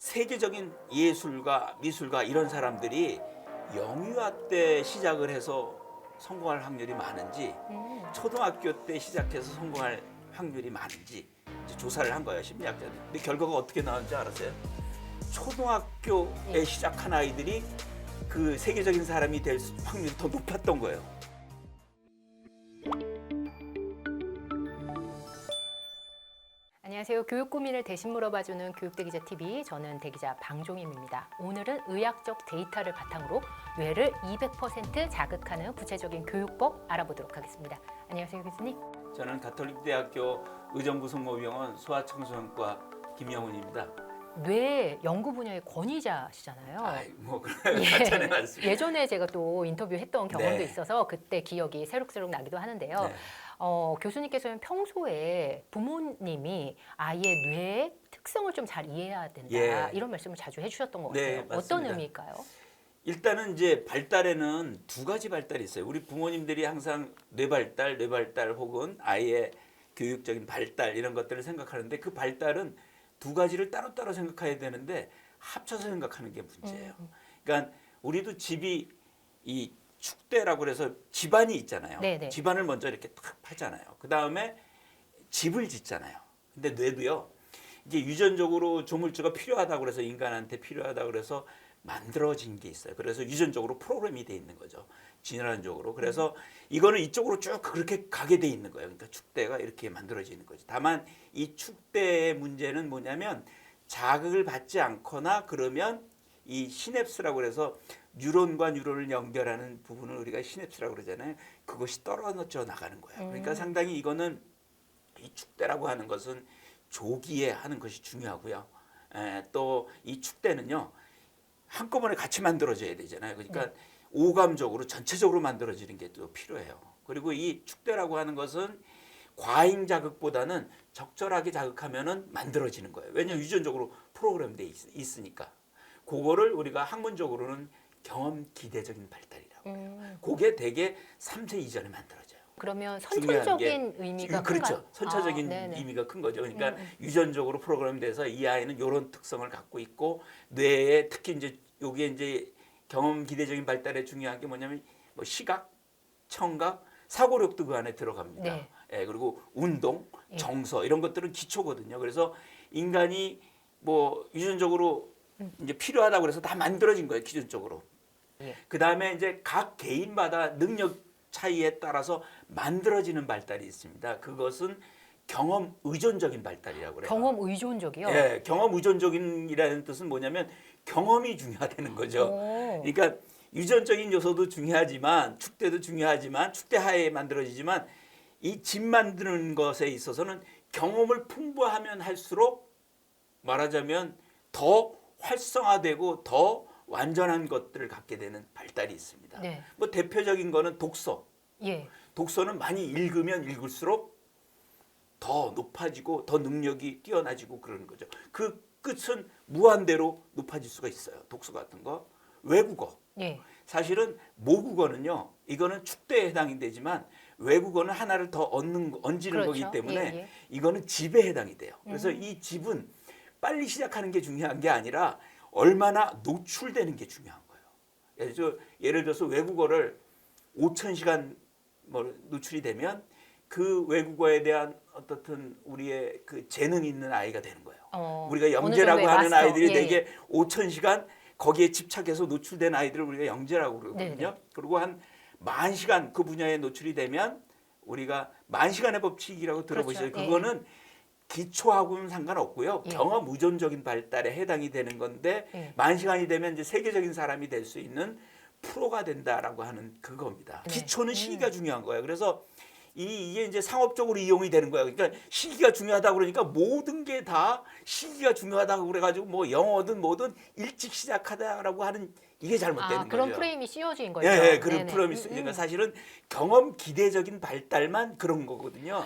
세계적인 예술가, 미술가 이런 사람들이 영유아 때 시작을 해서 성공할 확률이 많은지 초등학교 때 시작해서 성공할 확률이 많은지 이제 조사를 한 거예요, 심리학자들이. 근데 결과가 어떻게 나왔는지 알았어요? 초등학교에 시작한 아이들이 그 세계적인 사람이 될 확률이 더 높았던 거예요. 안녕하세요. 교육 고민을 대신 물어봐주는 교육대기자 TV, 저는 대기자 방종임입니다. 오늘은 의학적 데이터를 바탕으로 뇌를 200% 자극하는 구체적인 교육법 알아보도록 하겠습니다. 안녕하세요, 교수님. 저는 가톨릭대학교 의정부성모병원 소아청소년과 김영훈입니다. 뇌 연구 분야의 권위자시잖아요. 뭐 가짜네 맞습니다. 예전에 제가 또 인터뷰했던 경험도 네. 있어서 그때 기억이 새록새록 나기도 하는데요. 네. 교수님께서는 평소에 부모님이 아이의 뇌의 특성을 좀 잘 이해해야 된다, 예. 이런 말씀을 자주 해주셨던 것 네, 같아요. 어떤 맞습니다. 의미일까요? 일단은 이제 발달에는 두 가지 발달이 있어요. 우리 부모님들이 항상 뇌발달 혹은 아이의 교육적인 발달 이런 것들을 생각하는데 그 발달은 두 가지를 따로따로 생각해야 되는데 합쳐서 생각하는 게 문제예요. 그러니까 우리도 집이 이 축대라고 그래서 집안이 있잖아요. 네네. 집안을 먼저 이렇게 탁 하잖아요. 그 다음에 집을 짓잖아요. 근데 뇌도요. 이게 유전적으로 조물주가 필요하다고 그래서 인간한테 필요하다고 그래서 만들어진 게 있어요. 그래서 유전적으로 프로그램이 돼 있는 거죠. 진화론적으로. 그래서 이거는 이쪽으로 쭉 그렇게 가게 돼 있는 거예요. 그러니까 축대가 이렇게 만들어지는 거죠. 다만 이 축대의 문제는 뭐냐면 자극을 받지 않거나 그러면 이 시냅스라고 그래서 뉴런과 뉴런을 연결하는 부분을 우리가 시냅스라고 그러잖아요. 그것이 떨어져 나가는 거예요. 그러니까 상당히 이거는 이 축대라고 하는 것은 조기에 하는 것이 중요하고요. 또 이 축대는요. 한꺼번에 같이 만들어져야 되잖아요. 그러니까 오감적으로 전체적으로 만들어지는 게 또 필요해요. 그리고 이 축대라고 하는 것은 과잉 자극보다는 적절하게 자극하면은 만들어지는 거예요. 왜냐하면 유전적으로 프로그램돼 있으니까. 그거를 우리가 학문적으로는 경험 기대적인 발달이라고 해요. 그게 대개 3세 이전에 만들어져요. 그러면 중요한 선천적인 의미가 그렇죠. 큰가요? 선천적인 네네. 의미가 큰 거죠. 그러니까 유전적으로 프로그램돼서 이 아이는 이런 특성을 갖고 있고 뇌에 특히 이제 요게 이제 경험 기대적인 발달에 중요한 게 뭐냐면 뭐 시각, 청각, 사고력도 그 안에 들어갑니다. 네. 예, 그리고 운동, 정서 이런 것들은 기초거든요. 그래서 인간이 뭐 유전적으로 이제 필요하다고 그래서 다 만들어진 거예요. 기존적으로. 예. 그 다음에 이제 각 개인마다 능력 차이에 따라서 만들어지는 발달이 있습니다. 그것은 경험 의존적인 발달이라고 그래요. 경험 의존적이요? 예, 경험 의존적인이라는 뜻은 뭐냐면 경험이 중요하다는 거죠. 오. 그러니까 유전적인 요소도 중요하지만 축대도 중요하지만 축대 하에 만들어지지만 이 집 만드는 것에 있어서는 경험을 풍부하면 할수록 말하자면 더 활성화되고 더 완전한 것들을 갖게 되는 발달이 있습니다. 네. 뭐 대표적인 거는 독서. 예. 독서는 많이 읽으면 읽을수록 더 높아지고 더 능력이 뛰어나지고 그러는 거죠. 그 끝은 무한대로 높아질 수가 있어요. 독서 같은 거. 외국어. 예. 사실은 모국어는요. 이거는 축대에 해당이 되지만 외국어는 하나를 더 얹는 그렇죠. 거기 때문에 예. 이거는 집에 해당이 돼요. 그래서 이 집은 빨리 시작하는 게 중요한 게 아니라 얼마나 노출되는 게 중요한 거예요. 예를 들어서 외국어를 5,000시간 뭐 노출이 되면 그 외국어에 대한 어떻든 우리의 그 재능이 있는 아이가 되는 거예요. 우리가 영재라고 하는 마스터. 아이들이 예. 되게 5,000시간 거기에 집착해서 노출된 아이들을 우리가 영재라고 그러거든요. 네네. 그리고 한 10,000시간 그 분야에 노출이 되면 우리가 10,000시간의 법칙이라고 들어보셨어요. 그렇죠. 예. 그거는 기초하고는 상관없고요. 예. 경험 의존적인 발달에 해당이 되는 건데 예. 10,000시간이 되면 이제 세계적인 사람이 될 수 있는 프로가 된다라고 하는 그겁니다. 네. 기초는 시기가 중요한 거예요. 그래서 이게 이제 상업적으로 이용이 되는 거예요. 그러니까 시기가 중요하다고 그러니까 모든 게 다 시기가 중요하다고 그래가지고 뭐 영어든 뭐든 일찍 시작하다라고 하는 이게 잘못되는 거죠. 그런 프레임이 씌워진 거죠. 예, 예, 그런 네네. 프레임이 그러니까 사실은 경험 기대적인 발달만 그런 거거든요.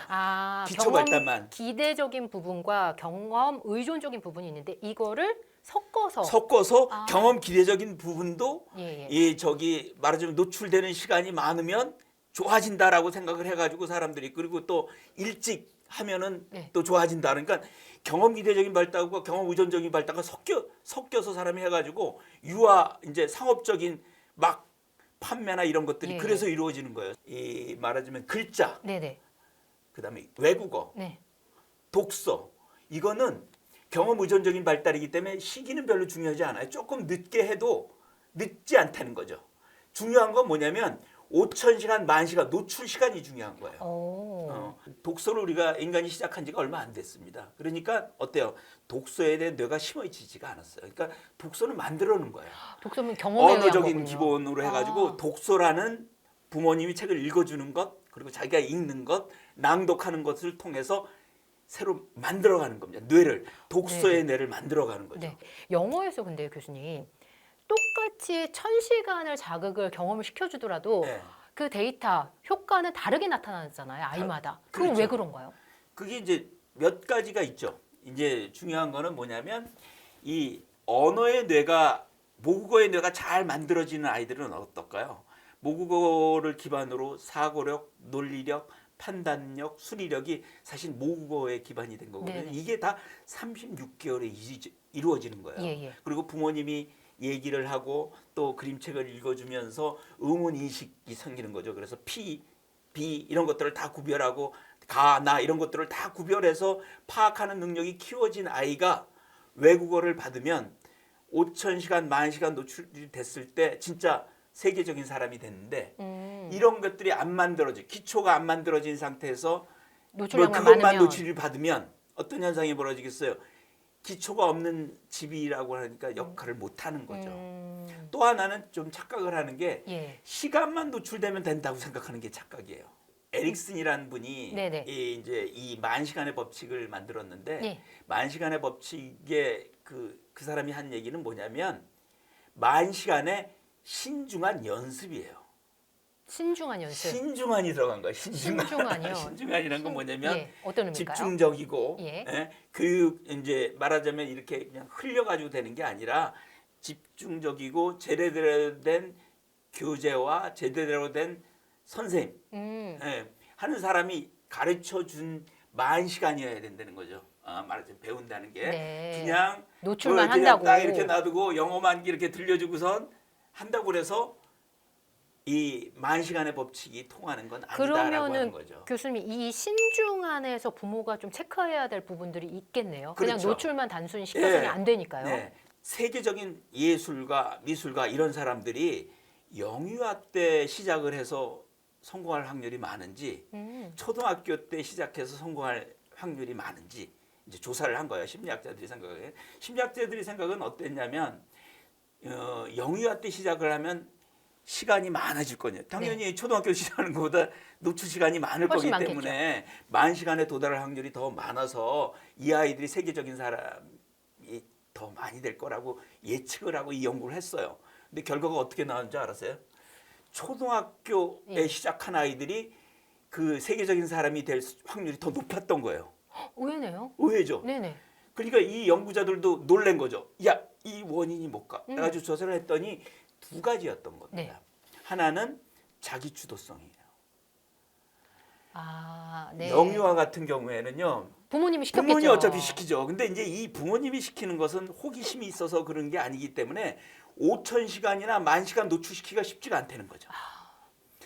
기초 경험 발달만. 기대적인 부분과 경험 의존적인 부분이 있는데 이거를 섞어서 경험 기대적인 부분도 예, 예. 이 저기 말하자면 노출되는 시간이 많으면 좋아진다라고 생각을 해가지고 사람들이 그리고 또 일찍 하면은 네. 또 좋아진다. 그러니까 경험 기대적인 발달과 경험 의존적인 발달과 섞여서 사람이 해가지고 유아 이제 상업적인 막 판매나 이런 것들이 예, 그래서 이루어지는 거예요. 이 말하자면 글자, 네네. 그다음에 외국어, 네. 독서 이거는 경험 의존적인 발달이기 때문에 시기는 별로 중요하지 않아요. 조금 늦게 해도 늦지 않다는 거죠. 중요한 건 뭐냐면 5,000시간, 10,000시간 노출 시간이 중요한 거예요. 독서를 우리가 인간이 시작한 지가 얼마 안 됐습니다. 그러니까 어때요? 독서에 대한 뇌가 심어지지가 않았어요. 그러니까 독서는 만들어 놓은 거예요. 독서는 경험에 의한 언어적인 거군요. 기본으로 해가지고 독서라는 부모님이 책을 읽어주는 것 그리고 자기가 읽는 것 낭독하는 것을 통해서 새로 만들어가는 겁니다. 뇌를 독서의 뇌를 만들어가는 거죠. 네. 영어에서 근데 교수님 똑같이 1,000시간을 자극을 경험을 시켜주더라도 네. 그 데이터 효과는 다르게 나타나잖아요. 아이마다. 그건 그렇죠. 왜 그런가요? 그게 이제 몇 가지가 있죠. 이제 중요한 거는 뭐냐면 이 언어의 뇌가 모국어의 뇌가 잘 만들어지는 아이들은 어떨까요? 모국어를 기반으로 사고력, 논리력, 판단력, 수리력이 사실 모국어에 기반이 된 거거든요. 네네. 이게 다 36개월에 이루어지는 거예요. 예, 예. 그리고 부모님이 얘기를 하고 또 그림책을 읽어주면서 의문 인식이 생기는 거죠. 그래서 P, B 이런 것들을 다 구별하고 가, 나 이런 것들을 다 구별해서 파악하는 능력이 키워진 아이가 외국어를 받으면 5,000시간, 10,000시간 노출이 됐을 때 진짜 세계적인 사람이 됐는데 이런 것들이 안 만들어져 기초가 안 만들어진 상태에서 노출량만 그것만 많으면 노출을 받으면 어떤 현상이 벌어지겠어요? 기초가 없는 집이라고 하니까 역할을 못 하는 거죠. 또 하나는 좀 착각을 하는 게 예. 시간만 노출되면 된다고 생각하는 게 착각이에요. 에릭슨이라는 분이 네네. 이제 이 만시간의 법칙을 만들었는데 예. 만시간의 법칙의 그 사람이 한 얘기는 뭐냐면 만시간의 신중한 연습이에요. 신중한 연습. 신중한이 들어간 거예요. 신중한이요. 신중한이란 건 뭐냐면 예. 어떤 의미일까요? 집중적이고 예. 교육 이제 말하자면 이렇게 그냥 흘려가지고 되는 게 아니라 집중적이고 제대로 된 교재와 제대로 된 선생님 하는 사람이 가르쳐 준 만 시간이어야 된다는 거죠. 말하자면 배운다는 게 네. 그냥 노출만 그냥 한다고. 딱 이렇게 놔두고 영어만 이렇게 들려주고선 한다고 그래서 이 만 시간의 법칙이 통하는 건 아니다라고 하는 그러면은 거죠. 교수님 이 신중안에서 부모가 좀 체크해야 될 부분들이 있겠네요. 그냥 그렇죠. 노출만 단순히 시켜서는 예. 안 되니까요. 네. 세계적인 예술가, 미술가 이런 사람들이 영유아 때 시작을 해서 성공할 확률이 많은지 초등학교 때 시작해서 성공할 확률이 많은지 이제 조사를 한 거예요. 심리학자들이 생각에. 심리학자들이 생각은 어땠냐면 영유아 때 시작을 하면 시간이 많아질 거냐. 당연히 초등학교 시작하는 것보다 노출 시간이 많을 거기 훨씬 많겠죠. 때문에 만 시간에 도달할 확률이 더 많아서 이 아이들이 세계적인 사람이 더 많이 될 거라고 예측을 하고 이 연구를 했어요. 근데 결과가 어떻게 나온 줄 알았어요? 초등학교에 시작한 아이들이 그 세계적인 사람이 될 확률이 더 높았던 거예요. 의외네요. 의외죠. 네네. 그러니까 이 연구자들도 놀란 거죠. 야, 이 원인이 뭘까? 그래가지고 조사를 했더니 두 가지였던 겁니다. 네. 하나는 자기 주도성이에요. 아, 네. 영유아 같은 경우에는요. 부모님이 시켰겠죠. 부모님이 어차피 시키죠. 근데 이제 이 부모님이 시키는 것은 호기심이 있어서 그런 게 아니기 때문에 5,000시간이나 10,000시간 노출시키기가 쉽지가 않다는 거죠.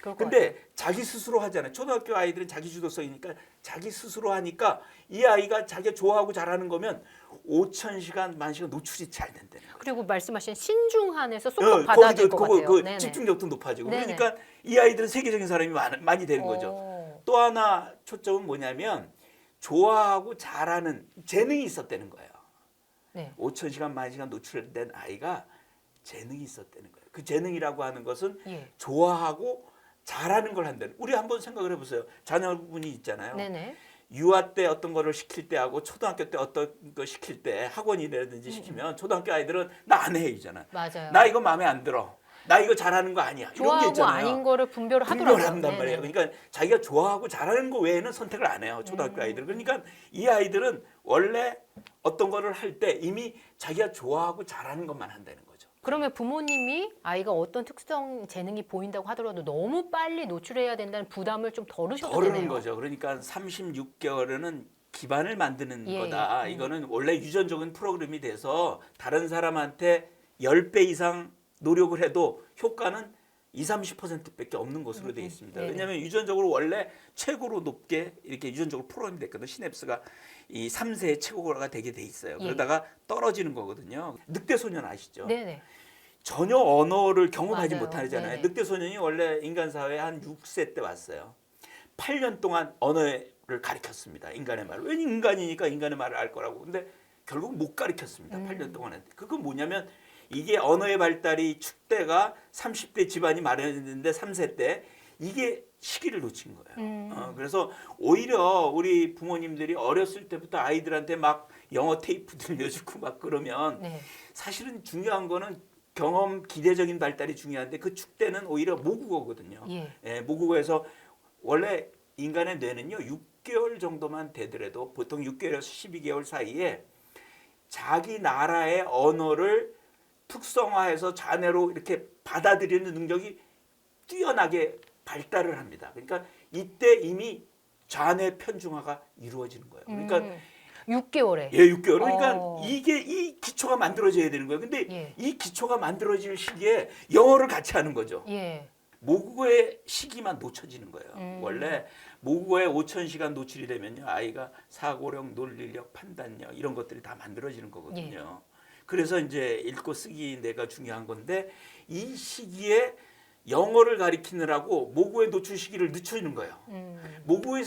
그럴 것 근데 자기 스스로 하잖아요. 초등학교 아이들은 자기 주도성이니까 자기 스스로 하니까 이 아이가 자기가 좋아하고 잘하는 거면 5,000시간, 10,000시간 노출이 잘 된다는 거예요. 그리고 말씀하신 신중한에서 쏙쏙 받아들 것 같아요. 그 네네. 집중력도 높아지고 네네. 그러니까 이 아이들은 세계적인 사람이 많이 되는 거죠. 또 하나 초점은 뭐냐면 좋아하고 잘하는 재능이 있었다는 거예요. 네. 5,000시간, 10,000시간 노출된 아이가 재능이 있었다는 거예요. 그 재능이라고 하는 것은 예. 좋아하고 잘하는 걸 한다는. 우리 한번 생각을 해보세요. 자녀분이 있잖아요. 네네. 유아 때 어떤 거를 시킬 때하고 초등학교 때 어떤 거 시킬 때 학원이라든지 시키면 초등학교 아이들은 나 안 해 이잖아. 맞아요. 나 이거 마음에 안 들어. 나 이거 잘하는 거 아니야. 이런 게 좋아하고 있잖아요. 아닌 거를 분별을 하더라고요. 분별한단 말이에요. 그러니까 자기가 좋아하고 잘하는 거 외에는 선택을 안 해요. 초등학교 아이들. 그러니까 이 아이들은 원래 어떤 거를 할 때 이미 자기가 좋아하고 잘하는 것만 한다는 거죠. 그러면 부모님이 아이가 어떤 특성 재능이 보인다고 하더라도 너무 빨리 노출해야 된다는 부담을 좀 덜으셔도 덜으는 되네요. 거죠. 그러니까 36개월에는 기반을 만드는 예, 거다. 예. 이거는 원래 유전적인 프로그램이 돼서 다른 사람한테 10배 이상 노력을 해도 효과는 20-30%밖에 없는 것으로 되어 있습니다. 네네. 왜냐하면 유전적으로 원래 최고로 높게 이렇게 유전적으로 프로그램이 됐거든요. 시냅스가 이 3세의 최고가 되게 돼 있어요. 예. 그러다가 떨어지는 거거든요. 늑대 소년 아시죠? 네네. 전혀 언어를 경험하지 맞아요. 못하잖아요. 네네. 늑대 소년이 원래 인간 사회에 한 6세 때 왔어요. 8년 동안 언어를 가르쳤습니다. 인간의 말을. 왜 인간이니까 인간의 말을 알 거라고. 근데 결국 못 가르쳤습니다. 8년 동안에. 그건 뭐냐면 이게 언어의 발달이 축대가 30대 집안이 마련했는데 3세 때 이게 시기를 놓친 거예요. 그래서 오히려 우리 부모님들이 어렸을 때부터 아이들한테 막 영어 테이프 들려주고 막 그러면 네. 사실은 중요한 거는 경험 기대적인 발달이 중요한데 그 축대는 오히려 모국어거든요. 예. 모국어에서 원래 인간의 뇌는요 6개월 정도만 되더라도 보통 6개월에서 12개월 사이에 자기 나라의 언어를 특성화해서 자뇌로 이렇게 받아들이는 능력이 뛰어나게 발달을 합니다. 그러니까 이때 이미 자뇌 편중화가 이루어지는 거예요. 그러니까 6개월에. 예, 6개월. 그러니까 어. 이게 이 기초가 만들어져야 되는 거예요. 근데 예. 이 기초가 만들어질 시기에 영어를 같이 하는 거죠. 예. 모국어의 시기만 놓쳐지는 거예요. 음. 원래 모국어에 5,000시간 노출이 되면요. 아이가 사고력, 논리력, 판단력 이런 것들이 다 만들어지는 거거든요. 그래서 이제 읽고 쓰기 내가 중요한 건데 이 시기에 영어를 가리키느라고 모국어의 노출 시기를 늦추는 거예요. 모국어의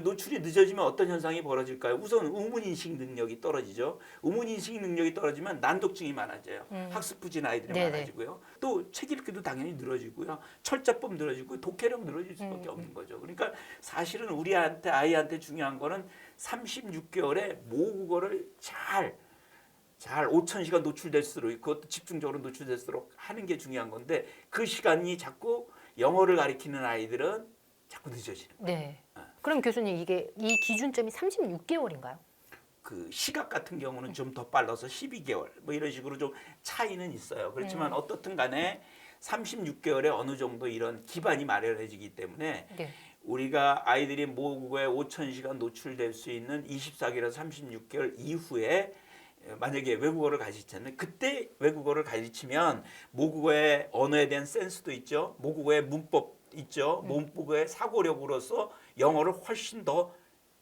노출이 늦어지면 어떤 현상이 벌어질까요? 우선 의문인식 능력이 떨어지죠. 의문인식 능력이 떨어지면 난독증이 많아져요. 학습 부진 아이들이 네네. 많아지고요. 또 책 읽기도 당연히 늘어지고요. 철자법 늘어지고 독해력 늘어질 수밖에 없는 거죠. 그러니까 사실은 우리한테 아이한테 중요한 거는 36개월에 모국어를 잘 5,000시간 노출될수록 그것도 집중적으로 노출될수록 하는 게 중요한 건데 그 시간이 자꾸 영어를 가리키는 아이들은 자꾸 늦어지는 거예요. 네. 그럼 교수님 이게 이 기준점이 36개월인가요? 그 시각 같은 경우는 좀 더 빨라서 12개월 뭐 이런 식으로 좀 차이는 있어요. 그렇지만 어떻든 간에 36개월에 어느 정도 이런 기반이 마련해지기 때문에 네. 우리가 아이들이 모국어에 5,000시간 노출될 수 있는 24개월에서 36개월 이후에 만약에 외국어를 가르치면 그때 외국어를 가르치면 모국어의 언어에 대한 센스도 있죠. 모국어의 문법 있죠. 모국어의 사고력으로서 영어를 훨씬 더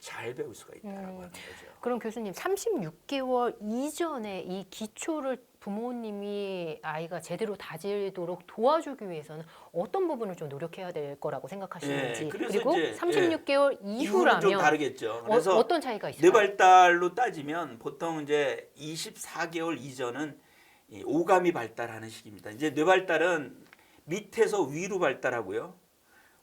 잘 배울 수가 있다라고 하는 거죠. 그럼 교수님 36개월 이전에 이 기초를 부모님이 아이가 제대로 다지도록 도와주기 위해서는 어떤 부분을 좀 노력해야 될 거라고 생각하시는지, 예, 그래서 그리고 이제, 36개월 이후는 이후라면 좀 다르겠죠. 그래서 어떤 차이가 있을까요? 뇌발달로 따지면 보통 이제 24개월 이전은 이 오감이 발달하는 시기입니다. 이제 뇌발달은 밑에서 위로 발달하고요.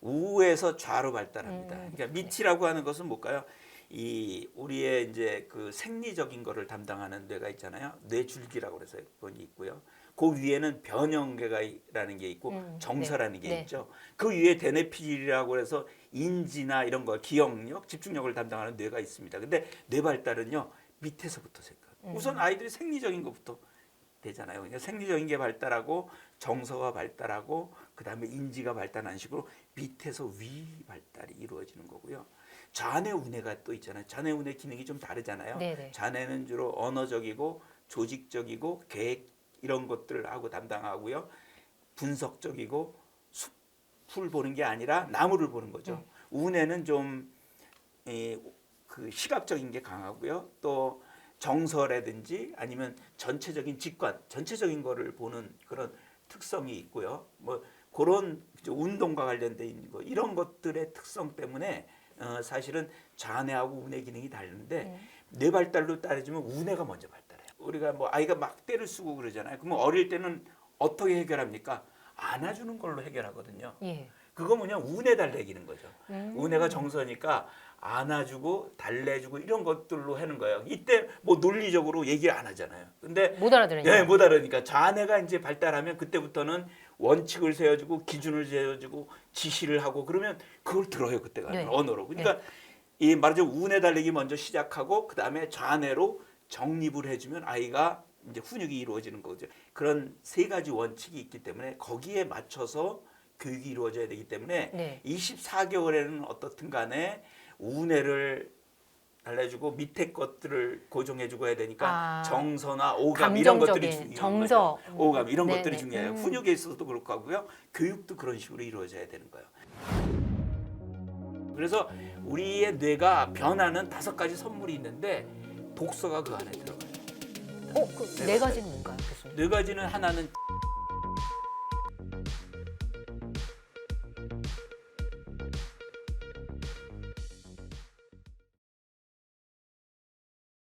우에서 좌로 발달합니다. 그러니까 밑이라고 하는 것은 뭘까요? 이 우리의 이제 그 생리적인 거를 담당하는 뇌가 있잖아요. 뇌줄기라고 그래서 그건 있고요. 그 위에는 변형계가라는 게 있고 정서라는 게 네. 있죠. 그 위에 대뇌피질이라고 해서 인지나 이런 거, 기억력, 집중력을 담당하는 뇌가 있습니다. 근데 뇌 발달은요 밑에서부터 생겨요. 우선 아이들이 생리적인 것부터 되잖아요. 그러니까 생리적인 게 발달하고 정서가 발달하고 그다음에 인지가 발달하는 식으로 밑에서 위 발달이 이루어지는 거고요. 좌뇌 우뇌가 또 있잖아요. 좌뇌 우뇌 기능이 좀 다르잖아요. 네네. 좌뇌는 주로 언어적이고 조직적이고 계획 이런 것들을 하고 담당하고요. 분석적이고 숲을 보는 게 아니라 나무를 보는 거죠. 우뇌는 좀 그 시각적인 게 강하고요. 또 정서라든지 아니면 전체적인 직관, 전체적인 거를 보는 그런 특성이 있고요. 뭐 그런 운동과 관련된 거 이런 것들의 특성 때문에 사실은 좌뇌하고 우뇌 기능이 다른데 뇌 발달로 따지면 우뇌가 먼저 발달해요. 우리가 뭐 아이가 막 때를 쓰고 그러잖아요. 그러면 어릴 때는 어떻게 해결합니까? 안아주는 걸로 해결하거든요. 예. 그거 뭐냐 우뇌 달래기는 거죠. 우뇌가 정서니까 안아주고 달래주고 이런 것들로 하는 거예요. 이때 뭐 논리적으로 얘기를 안 하잖아요. 근데 못 알아들으니까. 예, 못 알아니까 좌뇌가 이제 발달하면 그때부터는 원칙을 세워주고 기준을 세워주고 지시를 하고 그러면 그걸 들어요 그때가 네. 언어로. 그러니까 이 말하자면 우뇌 달래기 먼저 시작하고 그 다음에 좌뇌로 정립을 해주면 아이가 이제 훈육이 이루어지는 거죠. 그런 세 가지 원칙이 있기 때문에 거기에 맞춰서 교육이 이루어져야 되기 때문에 네. 24개월에는 어떻든 간에 우뇌를 알려주고 밑에 것들을 고정해주고 해야 되니까 아. 정서나 오감 이런 것들이 감정적인 중요한 정서. 거죠. 오감 이런 네, 것들이 네. 중요해요. 훈육에 있어서도 그렇고 하고요. 교육도 그런 식으로 이루어져야 되는 거예요. 그래서 우리의 뇌가 변하는 5가지 선물이 있는데 독서가 그 안에 들어가요. 그 네 가지는 뭔가요, 교수님? 4가지는 하나는